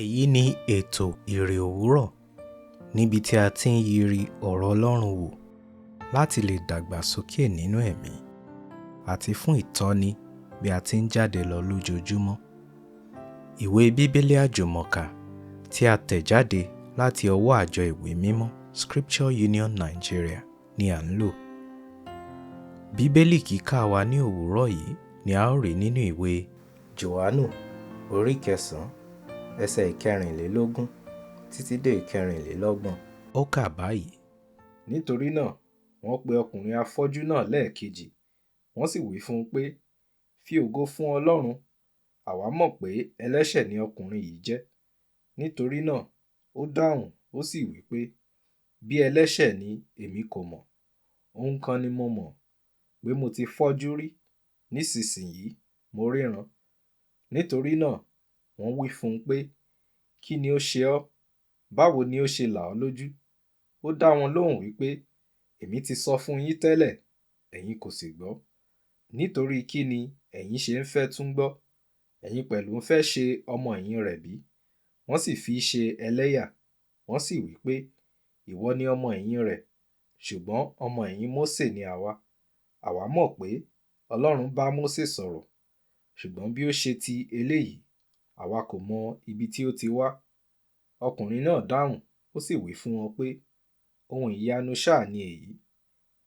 Èyí ni ètò Iri Òwúrọ̀ níbi tí a ti ń yiri ọ̀rọ̀ Ọlọ́run wò láti lè dàgbà sókè nínú ẹ̀mí àti fún ìtọ́ni bí a ti ń jáde lọ lójoojúmọ́. Ìwé Bíbélì Àjùmọ tí a tẹ̀ jáde láti ọwọ́ àjọ ìwé mímọ́ Scripture Union Nigeria ni à ń lò. Bíbélì kíkà wa ní òwúrọ̀ yìí ni a ó rí nínú ìwé Jòhánù orí 9 ẹsẹ̀ 14 títí dé 24. Ó kà báyìí: Nítorí náà, wọ́n pe ọkùnrin afọ́jú náà lẹ́ẹ̀kejì, wọ́n sì wí fún un pé, fi ògo fún Ọlọ́run, àwa mọ̀ pé ẹlẹ́ṣẹ̀ ni ọkùnrin yìí jẹ́. Nítorí náà, ó dáhùn ó sì wí pé, bí ẹlẹ́ṣẹ̀ ni èmi kò mọ̀. Ohun kan ni mo mọ̀, pé mo ti fọ́jú rí, nísinsìnyí mo ríran. Nítorí náà, wọ́n wí fún un pé, kí ni ó ṣe ọ́? Báwo ni ó ṣe là ọ́ lójú? Ó dá wọn lóhùn wípé, èmi ti sọ fún yín tẹ́lẹ̀, ẹ̀yin kò sì gbọ́. Nítorí kí ni ẹ̀yin ṣe ń fẹ́ tún gbọ́? Ẹ̀yin pẹ̀lú ń fẹ́ ṣe ọmọ ẹ̀yìn rẹ̀ bí? Wọ́n sì fi í ṣe ẹlẹ́yà. Wọ́n sì wí pé, ìwọ ni ọmọ ẹ̀yìn rẹ̀, ṣùgbọ́n ọmọ ẹ̀yìn Mósè ni àwa. Àwa mọ̀ pé Ọlọ́run bá Mósè sọ̀rọ̀, ṣùgbọ́n bí ó ṣe ti eléyìí, àwa kò mọ ibi tí ó ti wá. Ọkùnrin náà dáhùn, ó sì wí fún wọn pé, ohun ìyanu ṣáà ni èyí,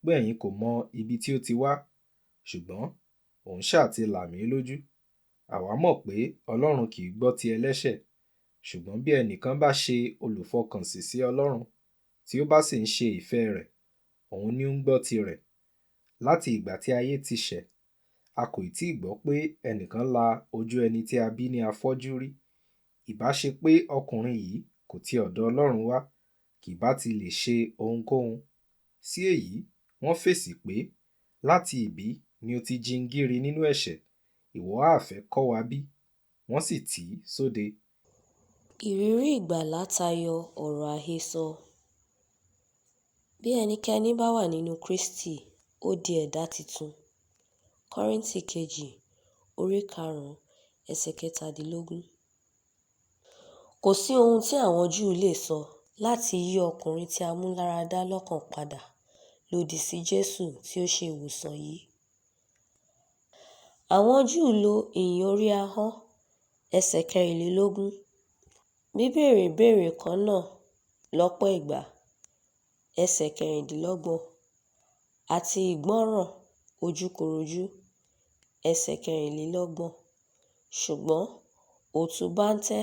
pé ẹ̀yin kò mọ ibi tí ó ti wá, ṣùgbọ́n òun ṣáà ti là mí lójú. Àwa mọ̀ pé Ọlọ́run kì í gbọ́ ti ẹlẹ́ṣẹ̀, ṣùgbọ́n bí ẹnìkan bá ṣe olùfọkànsìn sí Ọlọ́run, tí ó bá sì ń ṣe ìfẹ́ rẹ̀, òun ni ó ń gbọ́ tirẹ̀. Láti ìgbà tí ayé ti ṣẹ̀, a kò tí ì gbọ́ pé ẹnìkan la ojú ẹni tí a bí ní afọ́jú rí. Ìbá ṣe pé ọkùnrin yìí kò ti ọ̀dọ̀ Ọlọ́run wá, kì bá ti lè ṣe ohunkóhun. Sí èyí, wọ́n fèsì pé, láti ìbí ni ó ti jingíri nínú ẹ̀ṣẹ̀, ìwọ ha fẹ́ kọ́ wa bí? Wọ́n sì tì í sóde. Ìrírí ìgbàlà tayọ ọ̀rọ̀ àhesọ. Bí ẹnikẹ́ni bá wà nínú Kristi, ó di ẹ̀dá titun. Kọ́ríńtì kejì orí 5 ẹsẹ̀ 17. Kò sí ohun tí àwọn Júù lè sọ láti yí ọkùnrin tí a mú láradá lọ́kàn padà lòdì sí Jésù tí ó ṣe ìwòsàn yìí. Àwọn Júù lo ìyìn orí ahọ́n ẹsẹ̀ 24, bíbèrè ìbéèrè kan náà lọ́pọ̀ ìgbà ẹsẹ̀ 26, àti ìgbọ́ràn ojúkorojú ẹsẹ̀ 24. Ṣùgbọ́n òtúbáńtẹ́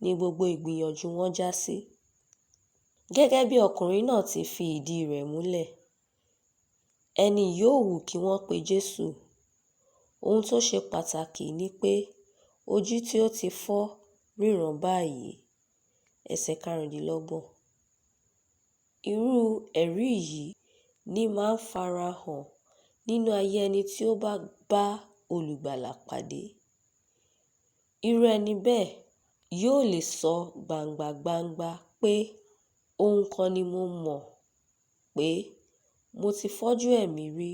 ni gbogbo ìgbìyànjú wọn já sí. Gẹ́gẹ́ bí ọkùnrin náà ti fi ìdí rẹ̀ múlẹ̀, ẹni yòówù kí wọ́n pe Jésù, ohun tó ṣe pàtàkì ni pé ojú tí ó ti fọ́ ríran báyìí ẹsẹ̀ 25. Irú ẹ̀rí yìí ni máa ń farahàn nínú ayé ẹni tí ó bá bá olùgbàlà pàdé. Irú ẹni bẹ́ẹ̀ yóò lè sọ gbangba pé ohun kan ni mo mọ̀, pé mo ti fọ́jú ẹ̀mí rí,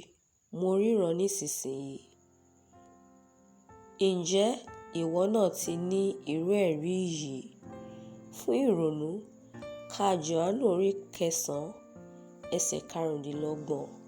mo ríran nísinsìnyí. Ǹjẹ́ ìwọ náà ti ní irú ẹ̀rí yìí? Fún ìrònú, ka Jòhánù orí 9 ẹsẹ̀ 25.